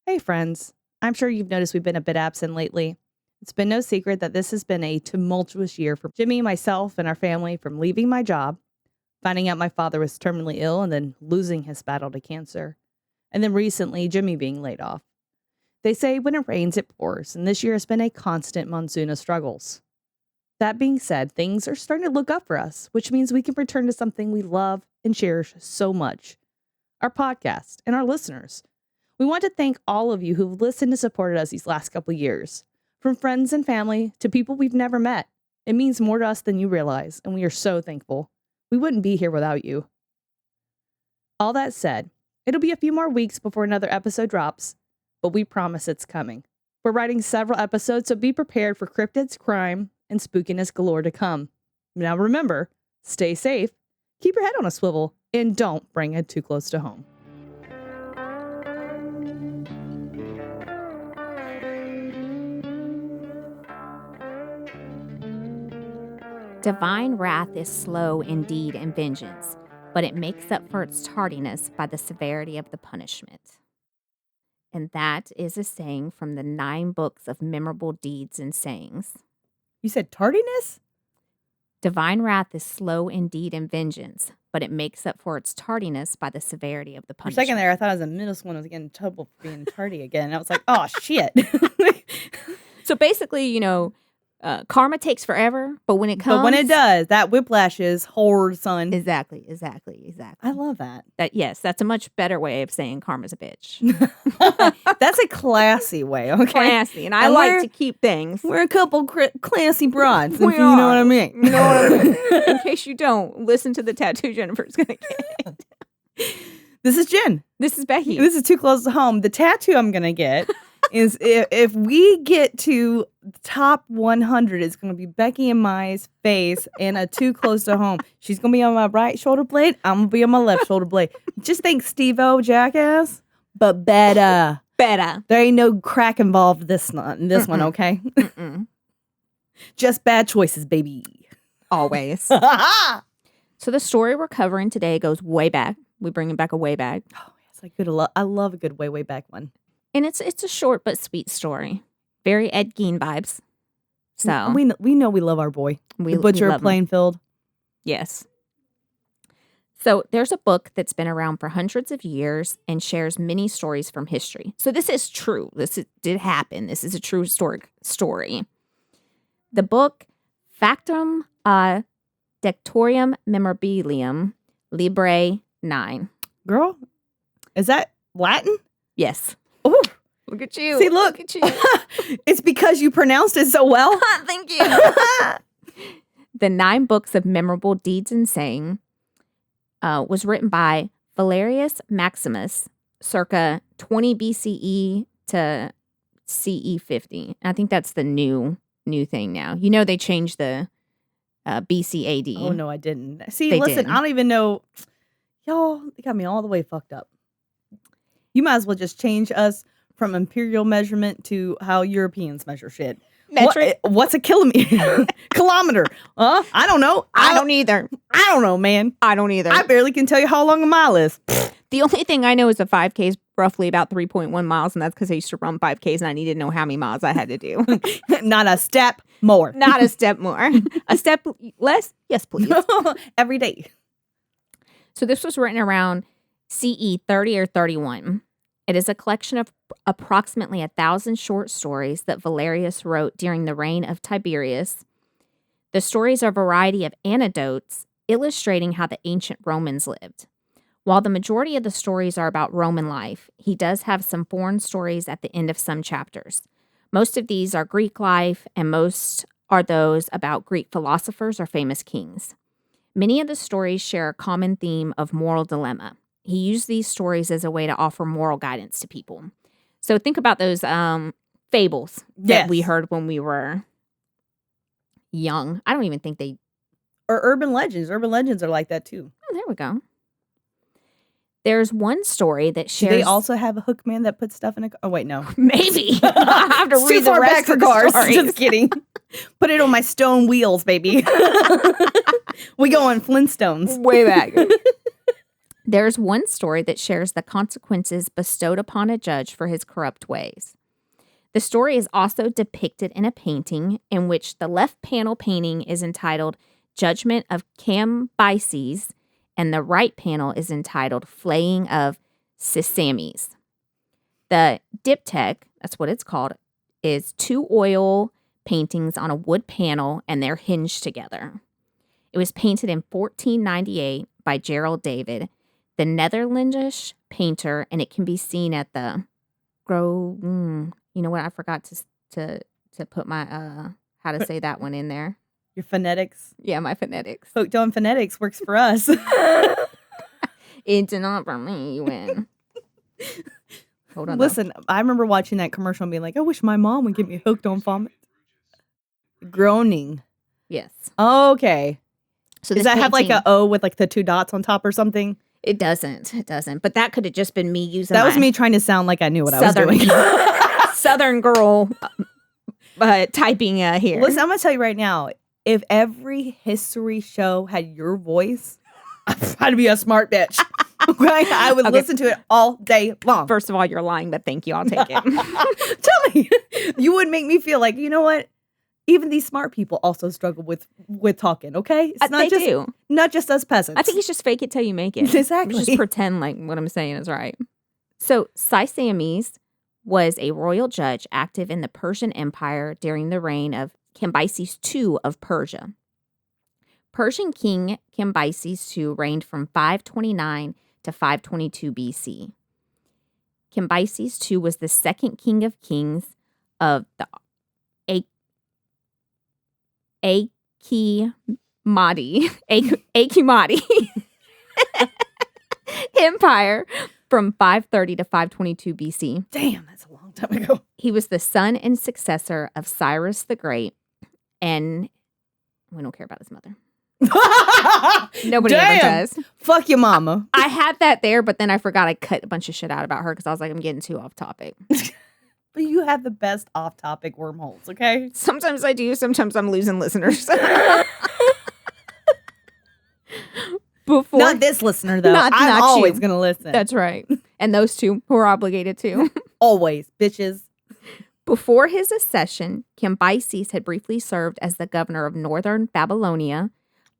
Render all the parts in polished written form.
Hey friends, I'm sure you've noticed we've been a bit absent lately. It's been no secret that this has been a tumultuous year for Jimmy, myself, and our family, from leaving my job, finding out my father was terminally ill, and then losing his battle to cancer. And then recently, Jimmy being laid off. They say when it rains, it pours, and this year has been a constant monsoon of struggles. That being said, things are starting to look up for us, which means we can return to something we love and cherish so much, our podcast and our listeners. We want to thank all of you who've listened and supported us these last couple years. From friends and family to people we've never met. It means more to us than you realize, and we are so thankful. We wouldn't be here without you. All that said, it'll be a few more weeks before another episode drops, but we promise it's coming. We're writing several episodes, so be prepared for cryptids, crime, and spookiness galore to come. Now remember, stay safe, keep your head on a swivel, and don't bring it too close to home. Divine wrath is slow indeed in vengeance, but it makes up for its tardiness by the severity of the punishment. And that is a saying from the 9 books of memorable deeds and sayings. You said tardiness? Divine wrath is slow indeed in vengeance, but it makes up for its tardiness by the severity of the For a punishment. second there, I thought I was a middle school and I was getting in trouble for being tardy again. And I was like, oh, shit. So basically, karma takes forever, but when it comes... But when it does, that whiplash is hard, son. Exactly. I love that. Yes, that's a much better way of saying karma's a bitch. That's a classy way, okay? Classy, and I like to keep things. We're a couple classy broads, if We you know are. what I mean. You know what I mean? In case you don't, listen to the tattoo Jennifer's going to get. This is Jen. This is Becky. This is too close to home. The tattoo I'm going to get is if we get to the top 100, it's going to be Becky and Mai's face and a too close to home. She's going to be on my right shoulder blade. I'm going to be on my left shoulder blade. Just think Steve-O, jackass, but better. Better. There ain't no crack involved in this one, okay? Just bad choices, baby. Always. So the story we're covering today goes way back. We bring it back a way back. Oh, yes, I love a good way back one. And it's a short but sweet story. Very Ed Gein vibes. So we know we love our boy. We the Butcher of love him. Plainfield. Yes. So there's a book that's been around for hundreds of years and shares many stories from history. So this is true. Did happen. This is a true historic story. The book Factum Dectorium Memorabilium Libre 9. Girl, is that Latin? Yes. Oh, Look at you. see, look. at you. It's because you pronounced it so well. Thank you. The 9 books of memorable deeds and saying was written by Valerius Maximus circa 20 BCE to CE 50. I think that's the new thing now. They changed the BC AD. Oh, no, I didn't. See, They listen, didn't. I don't even know. Y'all, they got me all the way fucked up. You might as well just change us from imperial measurement to how Europeans measure shit. Metric? What's a kilometer? Kilometer? I don't know. I don't either. I don't know, man. I don't either. I barely can tell you how long a mile is. The only thing I know is a 5K is roughly about 3.1 miles, and that's because I used to run 5Ks, and I needed to know how many miles I had to do. Not a step more. Not a step more. A step less? Yes, please. Every day. So this was written around CE 30 or 31. It is a collection of approximately 1,000 short stories that Valerius wrote during the reign of Tiberius. The stories are a variety of anecdotes illustrating how the ancient Romans lived. While the majority of the stories are about Roman life, he does have some foreign stories at the end of some chapters. Most of these are Greek life, and most are those about Greek philosophers or famous kings. Many of the stories share a common theme of moral dilemma. He used these stories as a way to offer moral guidance to people. So think about those fables that we heard when we were young. I don't even think they... Or urban legends. Urban legends are like that, too. Oh, there we go. There's one story that shares... Do they also have a hook man that puts stuff in a... Oh, wait, no. Maybe. I have to read the rest of the cars. stories. Just kidding. Put it on my stone wheels, baby. We go on Flintstones. Way back. There's one story that shares the consequences bestowed upon a judge for his corrupt ways. The story is also depicted in a painting in which the left panel painting is entitled Judgment of Cambyses, and the right panel is entitled Flaying of Sisames. The diptych, that's what it's called, is 2 oil paintings on a wood panel, and they're hinged together. It was painted in 1498 by Gerald David, the Netherlandish painter, and it can be seen at the you know what? I forgot to put my how to say that one in there. Your phonetics. Yeah, my phonetics. Hooked on phonetics works for us. It's not for me. You win. Hold on. Listen, I remember watching that commercial and being like, I wish my mom would get me hooked on phonics. Groaning. Yes. Okay. So does that have like a O with like the 2 dots on top or something? It doesn't. It doesn't. But that could have just been me using that was me trying to sound like I knew what I was doing. Southern girl typing here. Listen, I'm going to tell you right now, if every history show had your voice, I'd be a smart bitch. Okay? I would listen to it all day long. First of all, you're lying, but thank you. I'll take it. Tell me. You would make me feel like, you know what? Even these smart people also struggle with talking, okay? It's not just us peasants. I think it's just fake it till you make it. Exactly. Just pretend like what I'm saying is right. So Sisames was a royal judge active in the Persian Empire during the reign of Cambyses II of Persia. Persian king Cambyses II reigned from 529 to 522 BC. Cambyses II was the second king of kings of the Achaemenid Empire from 530 to 522 BC. Damn, that's a long time ago. He was the son and successor of Cyrus the Great, and we don't care about his mother. Nobody ever does. Fuck your mama. I had that there, but then I forgot I cut a bunch of shit out about her because I was like, I'm getting too off topic. But you have the best off-topic wormholes, okay? Sometimes I do. Sometimes I'm losing listeners. Not this listener, though. I'm always going to listen. That's right. And those two who are obligated to. Always, bitches. Before his accession, Cambyses had briefly served as the governor of northern Babylonia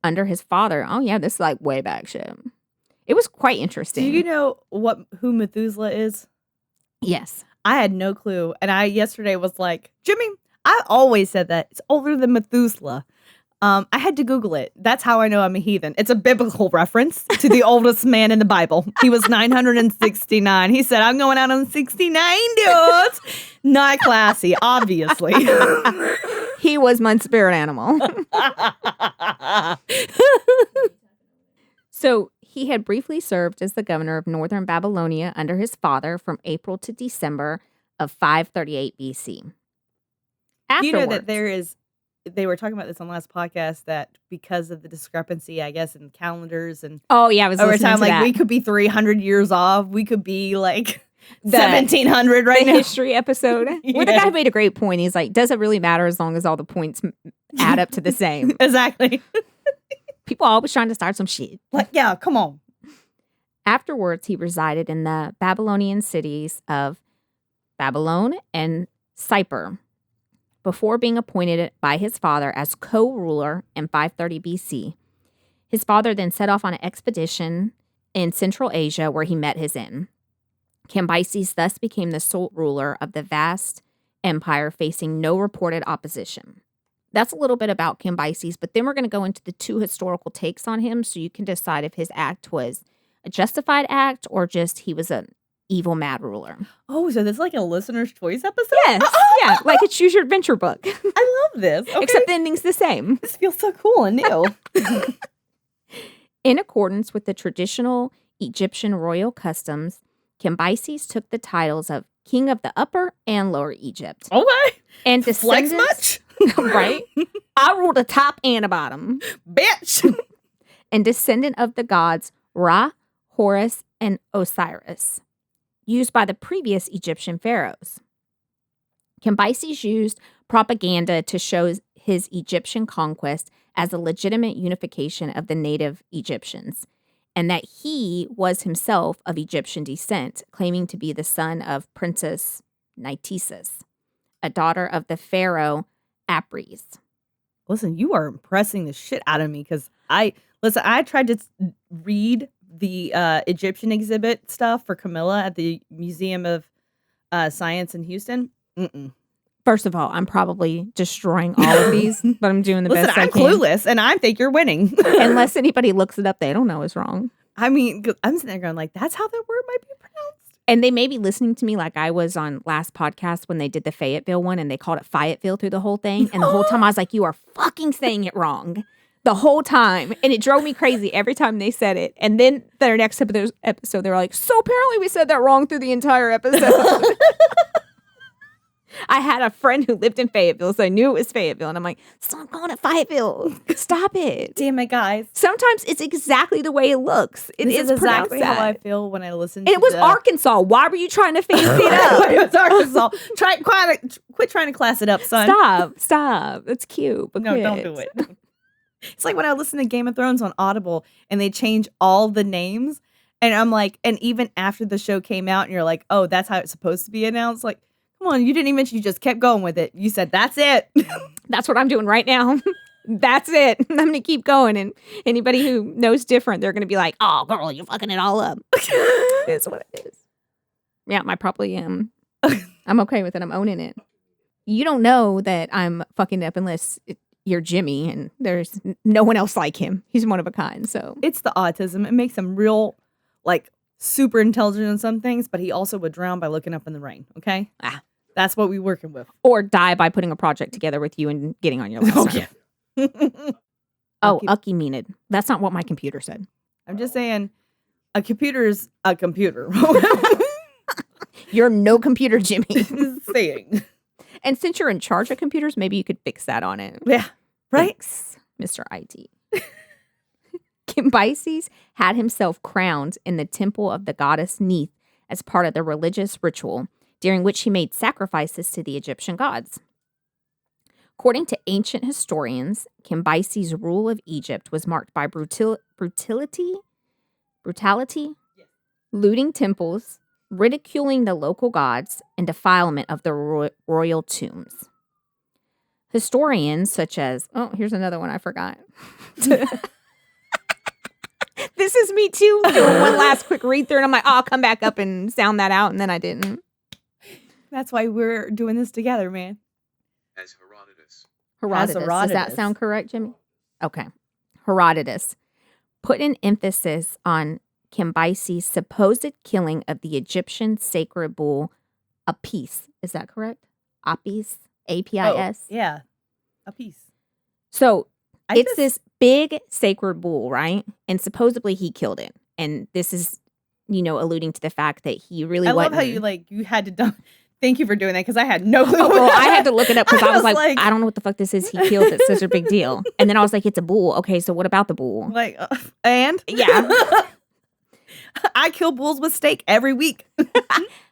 under his father. Oh, yeah, this is like way back shit. It was quite interesting. Do you know who Methuselah is? Yes. I had no clue. And I yesterday was like, Jimmy, I always said that. It's older than Methuselah. I had to Google it. That's how I know I'm a heathen. It's a biblical reference to the oldest man in the Bible. He was 969. He said, I'm going out on 69, dudes. Not classy, obviously. He was my spirit animal. So he had briefly served as the governor of northern Babylonia under his father from April to December of 538 BC. Do you know that they were talking about this on the last podcast, that because of the discrepancy, I guess, in calendars and I was over listening time, to like that. we could be 300 years off. We could be like 1700 right now. The history episode. Where the guy made a great point. He's like, does it really matter as long as all the points add up to the same? Exactly. People are always trying to start some shit. Like, yeah, come on. Afterwards, he resided in the Babylonian cities of Babylon and Cypher before being appointed by his father as co-ruler in 530 BC. His father then set off on an expedition in Central Asia where he met his end. Cambyses thus became the sole ruler of the vast empire, facing no reported opposition. That's a little bit about Cambyses, but then we're going to go into the 2 historical takes on him so you can decide if his act was a justified act or just he was an evil mad ruler. Oh, so this is like a listener's choice episode? Yes. Yeah, like a choose your adventure book. I love this. Okay. Except the ending's the same. This feels so cool and new. In accordance with the traditional Egyptian royal customs, Cambyses took the titles of King of the Upper and Lower Egypt. Okay. And Flex descendants, much? right? I rule the top and the bottom. Bitch. And descendant of the gods Ra, Horus, and Osiris, used by the previous Egyptian pharaohs. Cambyses used propaganda to show his Egyptian conquest as a legitimate unification of the native Egyptians, and that he was himself of Egyptian descent, claiming to be the son of Princess Nitessus, a daughter of the pharaoh Apries. Listen, you are impressing the shit out of me because I tried to read the Egyptian exhibit stuff for Camilla at the Museum of Science in Houston. First of all, I'm probably destroying all of these, but I'm doing the best I can. I'm clueless, and I think you're winning. Unless anybody looks it up, they don't know it's wrong. I mean, 'cause I'm sitting there going like, that's how that word might be pronounced. And they may be listening to me like I was on last podcast when they did the Fayetteville one, and they called it Fayetteville through the whole thing. And the whole time I was like, you are fucking saying it wrong. The whole time. And it drove me crazy every time they said it. And then their next episode, they were like, so apparently we said that wrong through the entire episode. I had a friend who lived in Fayetteville, so I knew it was Fayetteville. And I'm like, stop calling it Fayetteville. Stop it. Damn it, guys. Sometimes it's exactly the way it looks. It is exactly how I feel when I listen to it. It was Arkansas. Why were you trying to fancy it up? It was Arkansas. Quit trying to class it up, son. Stop. It's cute. But no, don't do it. It's like when I listen to Game of Thrones on Audible and they change all the names. And I'm like, and even after the show came out and you're like, oh, that's how it's supposed to be announced. Like, come on, you didn't even mention, you just kept going with it. You said, that's it. That's what I'm doing right now. That's it. I'm going to keep going. And anybody who knows different, they're going to be like, oh, girl, you're fucking it all up. It's what it is. Yeah, I probably am. I'm okay with it. I'm owning it. You don't know that I'm fucking up unless you're Jimmy and there's no one else like him. He's one of a kind. So it's the autism. It makes him real, like, super intelligent in some things, but he also would drown by looking up in the rain. Okay? That's what we're working with. Or die by putting a project together with you and getting on your last nerve. Ucky meaned. That's not what my computer said. I'm just saying, a computer is a computer. You're no computer, Jimmy. Saying. And since you're in charge of computers, maybe you could fix that on it. Yeah. Right? Thanks, Mr. IT. Cambyses had himself crowned in the temple of the goddess Neith as part of the religious ritual, during which he made sacrifices to the Egyptian gods. According to ancient historians, Cambyses' rule of Egypt was marked by brutality, looting temples, ridiculing the local gods, and defilement of the royal tombs. Historians such as, here's another one I forgot. This is me too, doing one last quick read through, and I'm like, I'll come back up and sound that out, and then I didn't. That's why we're doing this together, man. As Herodotus. Does that sound correct, Jimmy? Okay. Herodotus put an emphasis on Cambyses' supposed killing of the Egyptian sacred bull Apis. Is that correct? Apis? A-P-I-S? Oh, yeah. Apis. So it's this big sacred bull, right? And supposedly he killed it. And this is, alluding to the fact that he really wasn't. I love how you had to thank you for doing that because I had no clue. Well, I had to look it up because I was like, I don't know what the fuck this is. He killed it. Such a big deal. And then I was like, it's a bull. Okay, so what about the bull? Like, and? Yeah. I kill bulls with steak every week.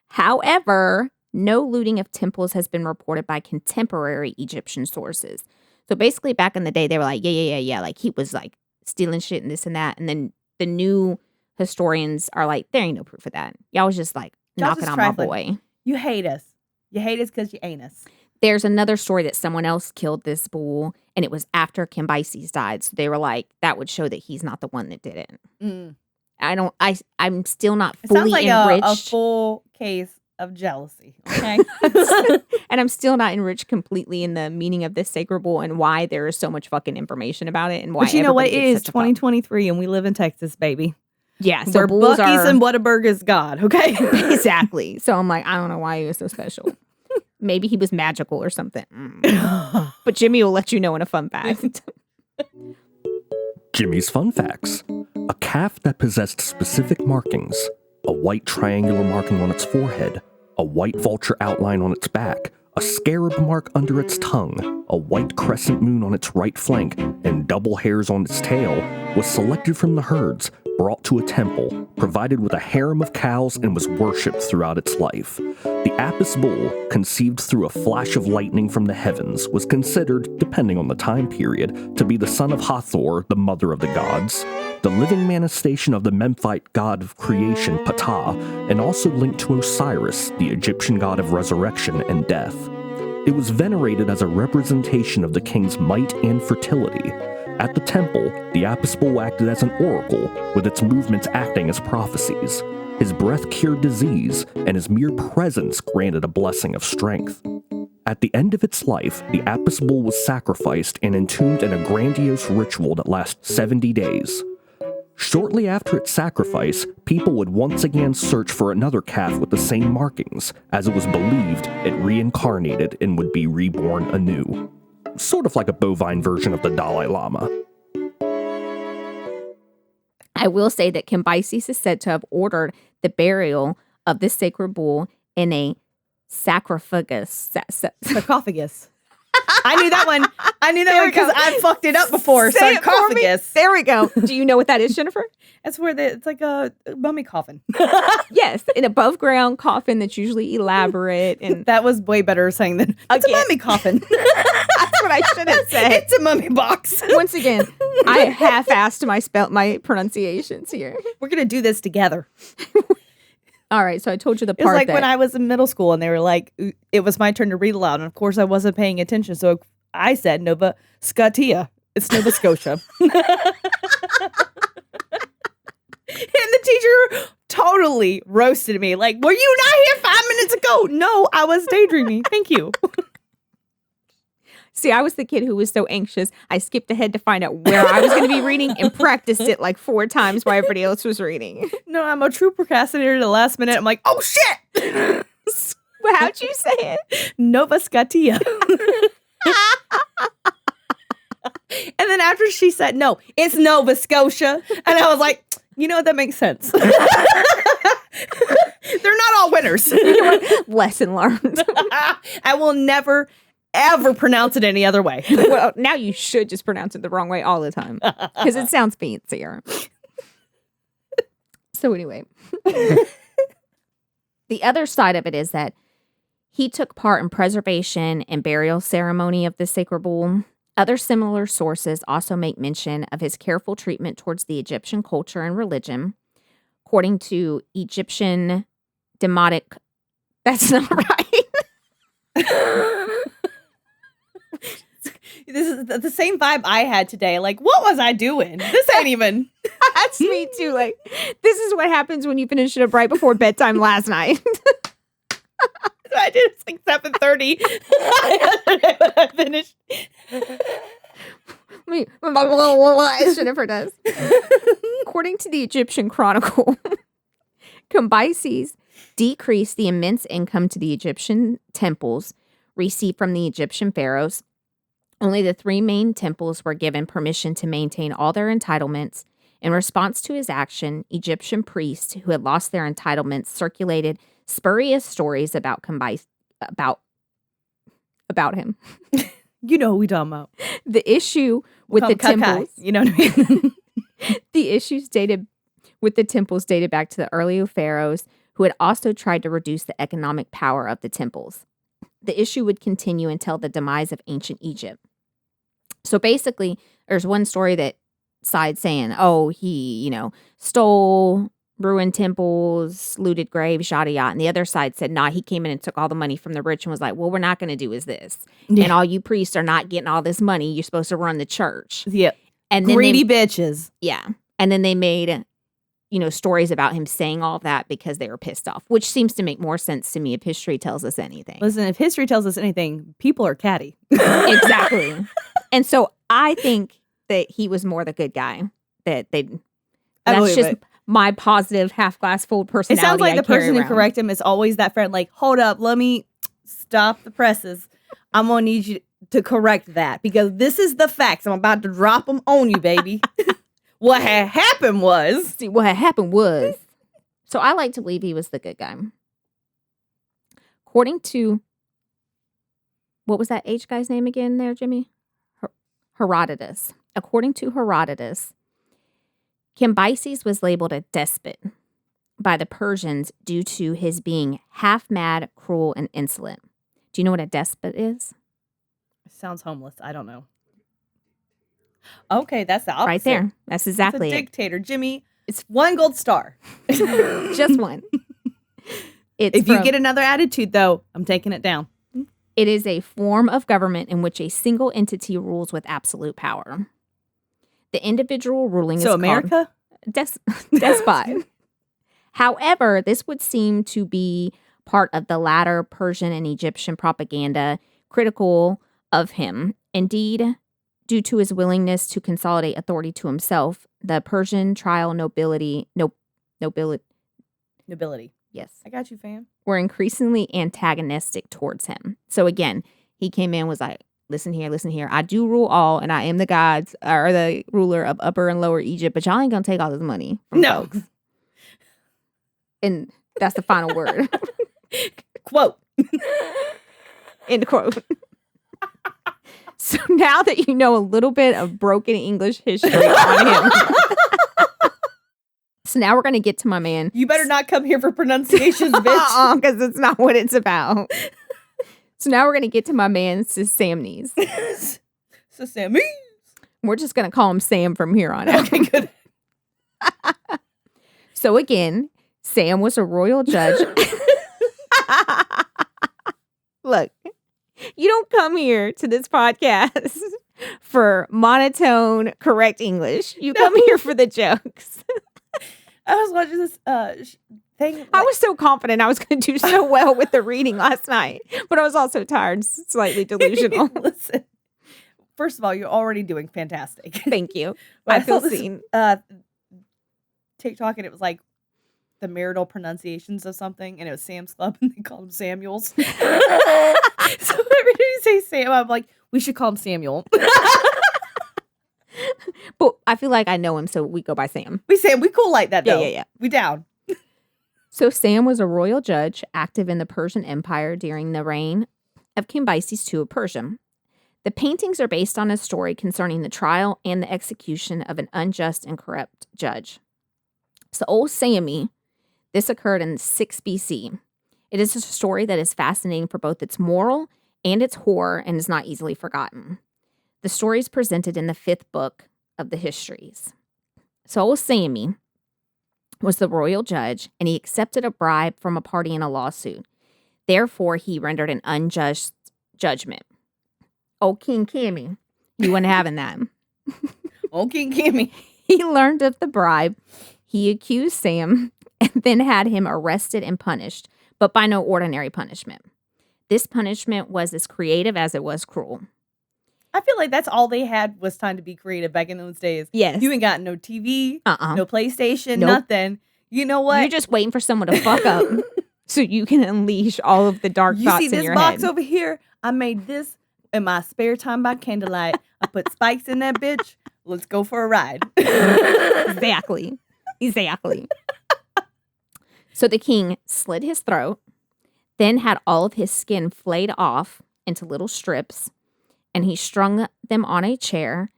However, no looting of temples has been reported by contemporary Egyptian sources. So basically back in the day, they were like, yeah. Like he was like stealing shit and this and that. And then the new historians are like, there ain't no proof of that. Y'all was just like knocking on my boy. You hate us. You hate us because you ain't us. There's another story that someone else killed this bull and it was after Cambyses died. So they were like, that would show that he's not the one that did it. I'm still not fully enriched. It sounds like a full case of jealousy. Okay. And I'm still not enriched completely in the meaning of this sacred bull and why there is so much fucking information about it and why. But you know what? It is 2023 and we live in Texas, baby. Yeah. So where Buc-ee's and Whataburger is God. Okay. Exactly. So I'm like, I don't know why he was so special. Maybe he was magical or something. But Jimmy will let you know in a fun fact. Jimmy's fun facts. A calf that possessed specific markings. A white triangular marking on its forehead, a white vulture outline on its back, a scarab mark under its tongue, a white crescent moon on its right flank, and double hairs on its tail, was selected from the herds brought to a temple, provided with a harem of cows, and was worshipped throughout its life. The Apis bull, conceived through a flash of lightning from the heavens, was considered, depending on the time period, to be the son of Hathor, the mother of the gods, the living manifestation of the Memphite god of creation, Ptah, and also linked to Osiris, the Egyptian god of resurrection and death. It was venerated as a representation of the king's might and fertility. At the temple, the Apis bull acted as an oracle, with its movements acting as prophecies. His breath cured disease, and his mere presence granted a blessing of strength. At the end of its life, the Apis bull was sacrificed and entombed in a grandiose ritual that lasted 70 days. Shortly after its sacrifice, people would once again search for another calf with the same markings, as it was believed it reincarnated and would be reborn anew. Sort of like a bovine version of the Dalai Lama. I will say that Cambyses is said to have ordered the burial of this sacred bull in a sarcophagus. Sarcophagus. I knew that one. I knew that There one we go. because I fucked it up before. Say it for me. Sarcophagus. There we go. Do you know what that is, Jennifer? That's where it's like a mummy coffin. Yes, an above ground coffin that's usually elaborate and That was way better saying than it's Again. a mummy coffin. that's what I should have said. It's a mummy box. Once again, I half-assed my pronunciations here. We're gonna do this together. All right, so I told you the It was part like that when I was in middle school and they were like, it was my turn to read aloud, and of course I wasn't paying attention, so I said Nova Scotia. It's Nova Scotia. And the teacher totally roasted me. Like, were you not here 5 minutes ago? No, I was daydreaming. Thank you. See, I was the kid who was so anxious. I skipped ahead to find out where I was going to be reading and practiced it like 4 times while everybody else was reading. No, I'm a true procrastinator. The last minute, I'm like, oh shit. How'd you say it? Nova Scotia. And then after she said, no, it's Nova Scotia. And I was like, you know, that makes sense. They're not all winners. Lesson learned. I will never, ever pronounce it any other way. Well, now you should just pronounce it the wrong way all the time because it sounds fancier. So anyway, the other side of it is that he took part in preservation and burial ceremony of the sacred bull. Other similar sources also make mention of his careful treatment towards the Egyptian culture and religion. According to Egyptian demotic, that's not right. This is the same vibe I had today. Like, what was I doing? This ain't even. That's me too. Like, this is what happens when you finish it up right before bedtime last night. I did it like 7:30. I finished. As Jennifer does. According to the Egyptian Chronicle, Cambyses decreased the immense income to the Egyptian temples received from the Egyptian pharaohs. Only the 3 main temples were given permission to maintain all their entitlements. In response to his action, Egyptian priests who had lost their entitlements circulated spurious stories about Cambyses, about him. You know who we talking about. The issue with the temples, You know what I mean? the issues dated with the temples dated back to the earlier pharaohs who had also tried to reduce the economic power of the temples. The issue would continue until the demise of ancient Egypt. So basically, there's one story that side saying, oh, he, stole, ruined temples, looted graves, yada yada. And the other side said, nah, he came in and took all the money from the rich and was like, well, we're not going to do is this. Yeah. And all you priests are not getting all this money. You're supposed to run the church. Yeah. And then Greedy bitches. yeah. And then they made, stories about him saying all that because they were pissed off, which seems to make more sense to me if history tells us anything. Listen, if history tells us anything, people are catty. Exactly. And so I think that he was more the good guy. That's believe just it. my positive half glass full It personality. sounds like I the carry person who around. correct him is always that friend. Like, hold up, let me stop the presses. I'm gonna need you to correct that because this is the facts. I'm about to drop them on you, baby. What had happened was See, what had happened was. So I like to believe he was the good guy. According to, what was that H guy's name again there, Jimmy? Herodotus. According to Herodotus, Cambyses was labeled a despot by the Persians due to his being half mad, cruel, and insolent. Do you know what a despot is? Sounds homeless. I don't know. Okay, that's the opposite. Right there. That's exactly it's a it. dictator. Jimmy, it's 1 gold star. Just one. If you get another attitude, though, I'm taking it down. It is a form of government in which a single entity rules with absolute power. The individual ruling is America? called despot. However, this would seem to be part of the latter Persian and Egyptian propaganda critical of him. Indeed, due to his willingness to consolidate authority to himself, the Persian trial nobility, yes, I got you, fam. were increasingly antagonistic towards him. So again, he came in, was like, listen here. I do rule all, and I am the gods, or the ruler of Upper and Lower Egypt, but y'all ain't gonna take all this money from folks. And that's the final word. Quote. End quote. So now that you know a little bit of broken English history on him. So now we're going to get to my man. You better not come here for pronunciations, bitch. Because it's not what it's about. So now we're going to get to my man, Samnes. Sammy. We're just going to call him Sam from here on out. Okay, good. So again, Sam was a royal judge. Look, you don't come here to this podcast for monotone, correct English. You come here for the jokes. I was watching this thing. I was so confident I was going to do so well with the reading last night, but I was also tired, slightly delusional. Listen, first of all, you're already doing fantastic. Thank you. But I feel saw this, seen. TikTok, and it was like the marital pronunciations of something, and it was Sam's Club, and they called him Samuels. So every time you say Sam, I'm like, we should call him Samuel. But I feel like I know him, so we go by Sam. We cool like that, though. Yeah. We down. So Sam was a royal judge active in the Persian Empire during the reign of Cambyses II of Persia. The paintings are based on a story concerning the trial and the execution of an unjust and corrupt judge. So old Sammy, this occurred in 6 BC. It is a story that is fascinating for both its moral and its horror and is not easily forgotten. The story is presented in the 5th book of the histories. So old Sammy was the royal judge, and he accepted a bribe from a party in a lawsuit. Therefore, he rendered an unjust judgment. Oh, King Cammy, you weren't having that. Oh, King Cammy. He learned of the bribe. He accused Sam and then had him arrested and punished, but by no ordinary punishment. This punishment was as creative as it was cruel. I feel like that's all they had was time to be creative back in those days. Yes. You ain't got no TV, no PlayStation, Nope. nothing. You know what? You're just waiting for someone to fuck up so you can unleash all of the dark thoughts in your head. You see this box over here? I made this in my spare time by candlelight. I put spikes in that bitch. Let's go for a ride. Exactly. So the king slit his throat, then had all of his skin flayed off into little strips, and he strung them on a chair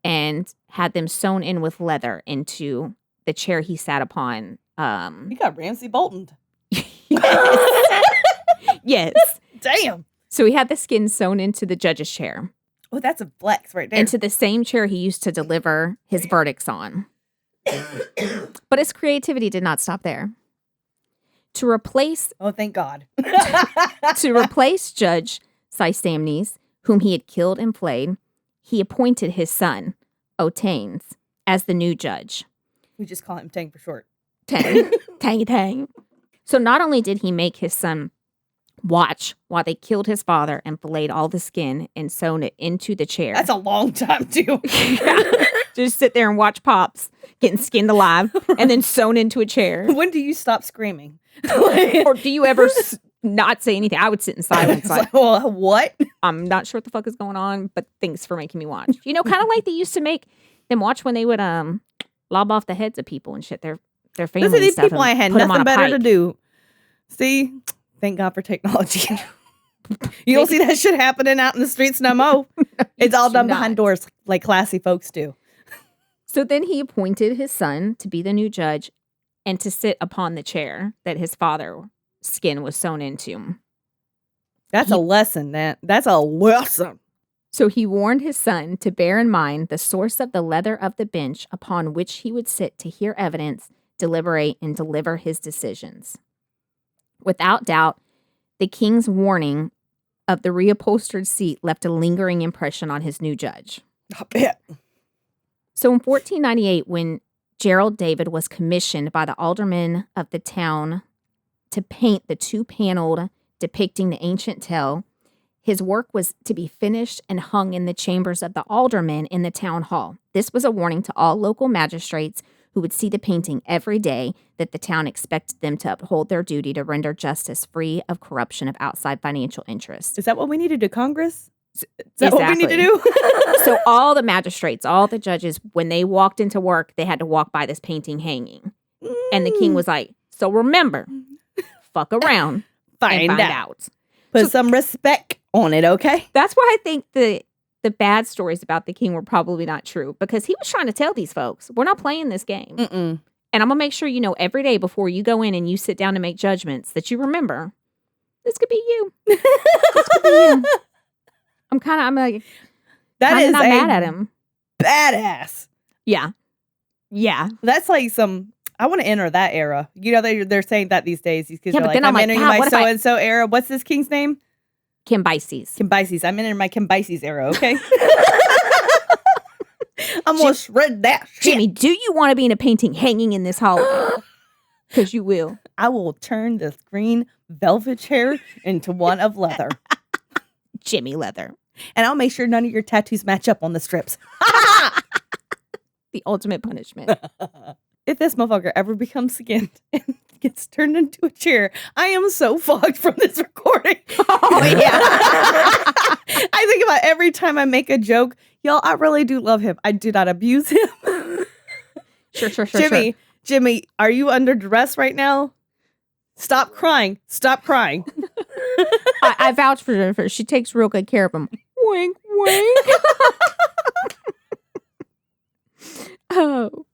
and had them sewn in with leather into the chair he sat upon. You got Ramsay Bolton. Yes. Damn. So he had the skin sewn into the judge's chair. Oh, that's a flex right there. Into the same chair he used to deliver his verdicts on. But his creativity did not stop there. To replace Oh, thank God. Judge Samnes, whom he had killed and flayed, he appointed his son, Otanes, as the new judge. We just call him Tang for short. Tang. So not only did he make his son watch while they killed his father and filleted all the skin and sewn it into the chair. That's a long time, too. Just sit there and watch Pops getting skinned alive and then sewn into a chair. When do you stop screaming? Or do you ever not say anything? I would sit in silence. Like, well, what? I'm not sure what the fuck is going on, but thanks for making me watch. You know, kind of like they used to make them watch when they would lob off the heads of people and shit. Their family. Listen, these stuff people ain't had nothing better to do. See, thank God for technology. You don't see that shit happening out in the streets no more. It's all done behind doors like classy folks do. So then he appointed his son to be the new judge and to sit upon the chair that his father's skin was sewn into. That's a lesson, That's a lesson. So he warned his son to bear in mind the source of the leather of the bench upon which he would sit to hear evidence, deliberate, and deliver his decisions. Without doubt, the king's warning of the reupholstered seat left a lingering impression on his new judge. I bet. So in 1498, when Gerald David was commissioned by the aldermen of the town to paint the 2-paneled depicting the ancient tale, his work was to be finished and hung in the chambers of the aldermen in the town hall. This was a warning to all local magistrates who would see the painting every day that the town expected them to uphold their duty to render justice free of corruption of outside financial interests. Is that what we need to do, Congress? Is that what we need to do? So all the magistrates, all the judges, when they walked into work, they had to walk by this painting hanging. And the king was like, so remember, fuck around and find out. Put some respect on it, okay? That's why I think the bad stories about the king were probably not true, because he was trying to tell these folks, we're not playing this game. Mm-mm. And I'm going to make sure you know every day before you go in and you sit down to make judgments that you remember, this could be you. This could be you. I'm like, that I'm is not mad at him. Badass. Yeah. Yeah. That's like I want to enter that era. You know, they're saying that these days. These kids are like, I'm entering God, my so-and-so era. What's this king's name? Cambyses. I'm entering my Cambyses era, okay? I'm going to shred that shit. Jimmy, do you want to be in a painting hanging in this hall? Because you will. I will turn this green velvet chair into one of leather. Jimmy Leather. And I'll make sure none of your tattoos match up on the strips. The ultimate punishment. If this motherfucker ever becomes skinned and gets turned into a chair, I am so fucked from this recording. Oh, yeah. I think about every time I make a joke. Y'all, I really do love him. I do not abuse him. Sure. Jimmy, are you under duress right now? Stop crying. I vouch for Jennifer. She takes real good care of him. Wink, wink. Oh.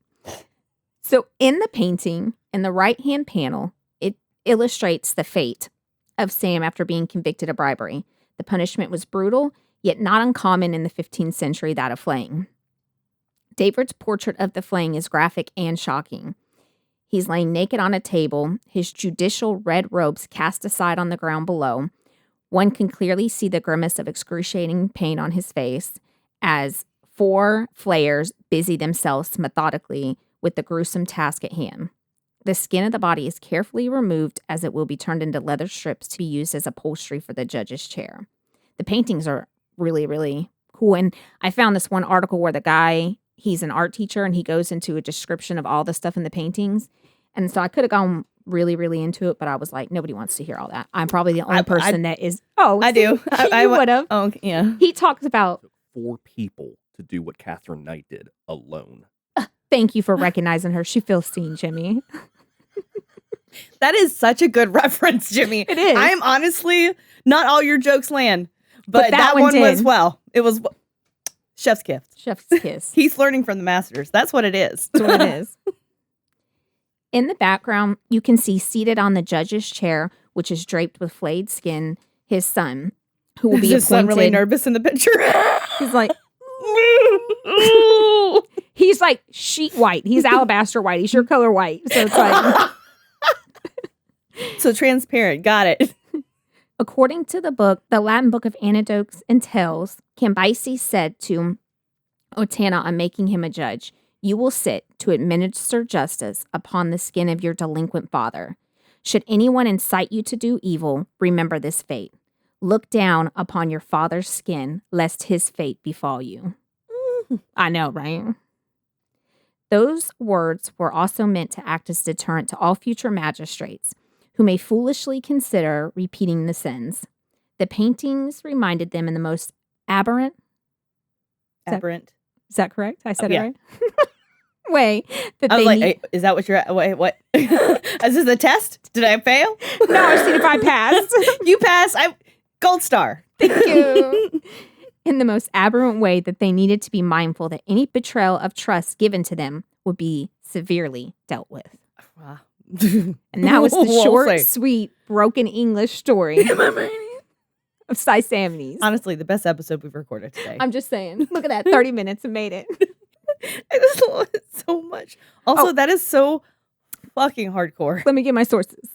So in the painting, in the right-hand panel, it illustrates the fate of Sam after being convicted of bribery. The punishment was brutal, yet not uncommon in the 15th century, that of flaying. David's portrait of the flaying is graphic and shocking. He's laying naked on a table, his judicial red robes cast aside on the ground below. One can clearly see the grimace of excruciating pain on his face as 4 flayers busy themselves methodically with the gruesome task at hand. The skin of the body is carefully removed as it will be turned into leather strips to be used as upholstery for the judge's chair. The paintings are really, really cool. And I found this one article where the guy, he's an art teacher and he goes into a description of all the stuff in the paintings. And so I could have gone really, really into it, but I was like, nobody wants to hear all that. I'm probably the only person that is. Oh, I do. I would have. Oh, yeah. He talks about 4 people to do what Catherine Knight did alone. Thank you for recognizing her. She feels seen, Jimmy. That is such a good reference, Jimmy. It is. I'm honestly, not all your jokes land, but that one did. was it was chef's kiss. Chef's kiss. He's learning from the masters. That's what it is. That's what it is. In the background, you can see seated on the judge's chair, which is draped with flayed skin, his son, who will be appointed. Is his son really nervous in the picture? He's like, he's like sheet white. He's alabaster white. He's your color white. So it's like. So transparent. Got it. According to the book, the Latin Book of Anecdotes and Tales, Cambyses said to Otana on making him a judge, "You will sit to administer justice upon the skin of your delinquent father. Should anyone incite you to do evil, remember this fate. Look down upon your father's skin, lest his fate befall you." I know, right? Those words were also meant to act as deterrent to all future magistrates who may foolishly consider repeating the sins. The paintings reminded them in the most aberrant. Is that correct? I said it right? Way. I was like, hey, is that what you're at? Wait, what? Is this a test? Did I fail? No, I see if I passed. You passed. Gold star. Thank you. in the most aberrant way that they needed to be mindful that any betrayal of trust given to them would be severely dealt with. Wow. And that was the We'll short, say. sweet, broken English story of Sisamnes. Honestly, the best episode we've recorded today. I'm just saying. Look at that. 30 minutes and made it. I just love it so much. Also, that is so fucking hardcore. Let me get my sources.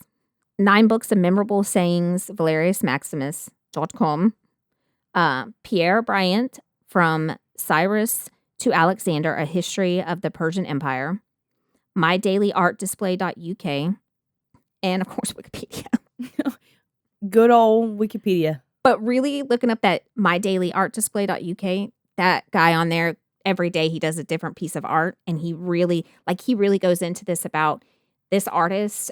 9 books of memorable sayings, ValeriusMaximus.com. Pierre Bryant, From Cyrus to Alexander, A History of the Persian Empire. MyDailyArtDisplay.uk. And, of course, Wikipedia. Good old Wikipedia. But really looking up that MyDailyArtDisplay.uk, that guy on there, every day he does a different piece of art. And he really goes into this about this artist.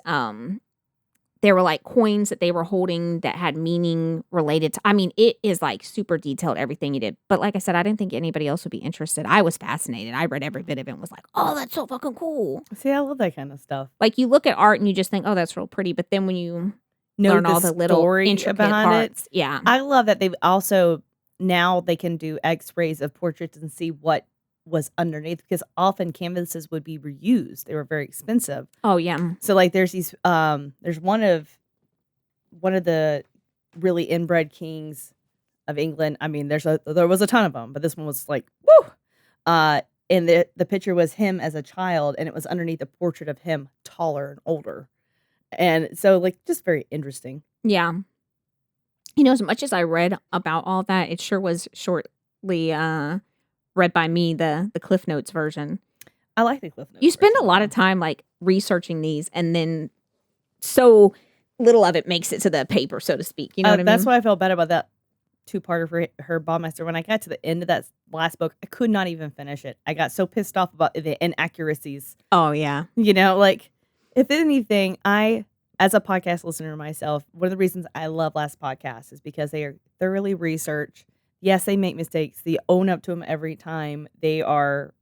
There were like coins that they were holding that had meaning related to, it is like super detailed, everything he did. But like I said, I didn't think anybody else would be interested. I was fascinated. I read every bit of it and was like, oh, that's so fucking cool. See, I love that kind of stuff. Like you look at art and you just think, oh, that's real pretty. But then when you learn all the little intricate parts. Yeah. I love that they've also, now they can do x-rays of portraits and see what was underneath, because often canvases would be reused. They were very expensive. Oh yeah. So like there's these there's one of the really inbred kings of England. I mean, there was a ton of them, but this one was like woo. And the picture was him as a child, and it was underneath a portrait of him taller and older. And so like just very interesting. Yeah. You know, as much as I read about all that, it sure was shortly read by me, the Cliff Notes version. I like the Cliff Notes. You spend a lot of time like researching these, and then so little of it makes it to the paper, so to speak. You know what I mean? That's why I felt bad about that 2-parter for her Baumeister. When I got to the end of that last book, I could not even finish it. I got so pissed off about the inaccuracies. Oh yeah. You know, like if anything, as a podcast listener myself, one of the reasons I love Last Podcast is because they are thoroughly researched. Yes, they make mistakes. They own up to them every time. They're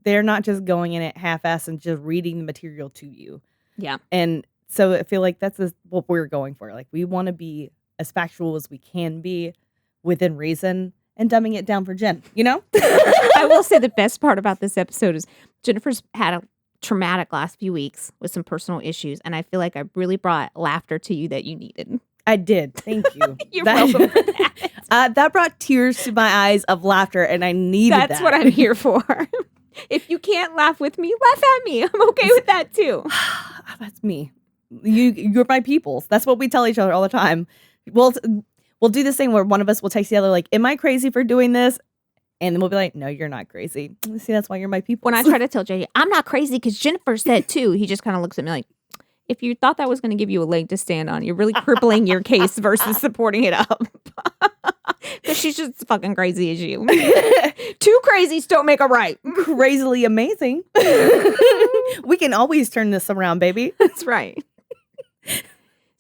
not just going in it half-assed and just reading the material to you. Yeah. And so I feel like that's what we're going for. Like we want to be as factual as we can be within reason and dumbing it down for Jen, you know? I will say the best part about this episode is Jennifer's had a traumatic last few weeks with some personal issues, and I feel like I really brought laughter to you that you needed. I did. Thank you. You're welcome for that. That brought tears to my eyes of laughter, and I needed that. That's what I'm here for. If you can't laugh with me, laugh at me. I'm okay with that too. That's me. You're my peoples. That's what we tell each other all the time. We'll do this thing where one of us will text the other like, am I crazy for doing this? And then we'll be like, no, you're not crazy. See, that's why you're my people. When I try to tell Jay, I'm not crazy because Jennifer said too, he just kind of looks at me like, if you thought that was going to give you a leg to stand on, you're really crippling your case versus supporting it up. Because she's just as fucking crazy as you. 2 crazies don't make a right. Crazily amazing. We can always turn this around, baby. That's right.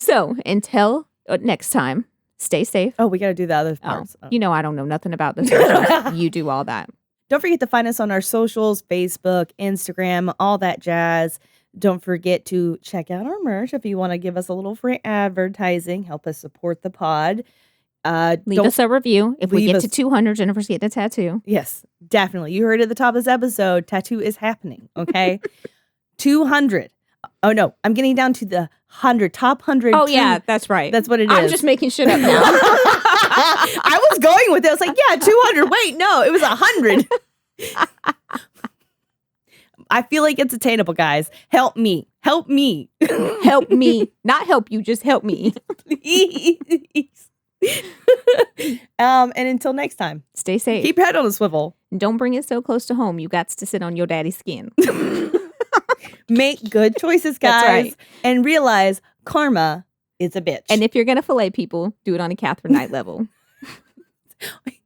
So until next time, stay safe. Oh, we got to do the other parts. You know I don't know nothing about this. You do all that. Don't forget to find us on our socials, Facebook, Instagram, all that jazz. Don't forget to check out our merch if you want to give us a little free advertising. Help us support the pod. Leave us a review. If we get to 200, Jennifer's getting a tattoo. Yes, definitely. You heard it at the top of this episode. Tattoo is happening, okay? 200. Oh, no. I'm getting down to the 100. Top 100. Oh, yeah. That's right. That's what it is. I'm just making shit up now. I was going with it. I was like, yeah, 200. Wait, no. It was 100. I feel like it's attainable, guys. Help me. Help me. Help me. Not help you. Just help me. Please. And until next time, stay safe. Keep your head on a swivel. And don't bring it so close to home. You got to sit on your daddy's skin. Make good choices, guys. That's right. And realize karma is a bitch. And if you're going to fillet people, do it on a Catherine Knight level.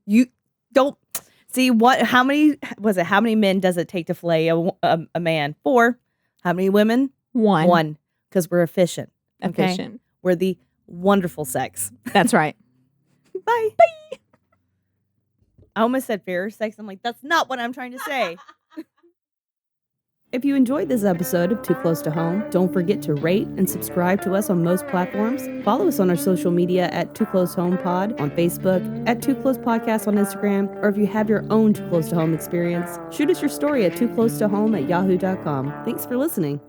You don't see how many men does it take to fillet a man? 4. How many women? 1. 1. Because we're efficient. Okay? Efficient. We're the wonderful sex. That's right. Bye. Bye. I almost said fairer sex. I'm like, that's not what I'm trying to say. If you enjoyed this episode of Too Close to Home, don't forget to rate and subscribe to us on most platforms. Follow us on our social media at Too Close Home Pod on Facebook, at Too Close Podcast on Instagram, or if you have your own Too Close to Home experience, shoot us your story at tooclosetohome@yahoo.com. Thanks for listening.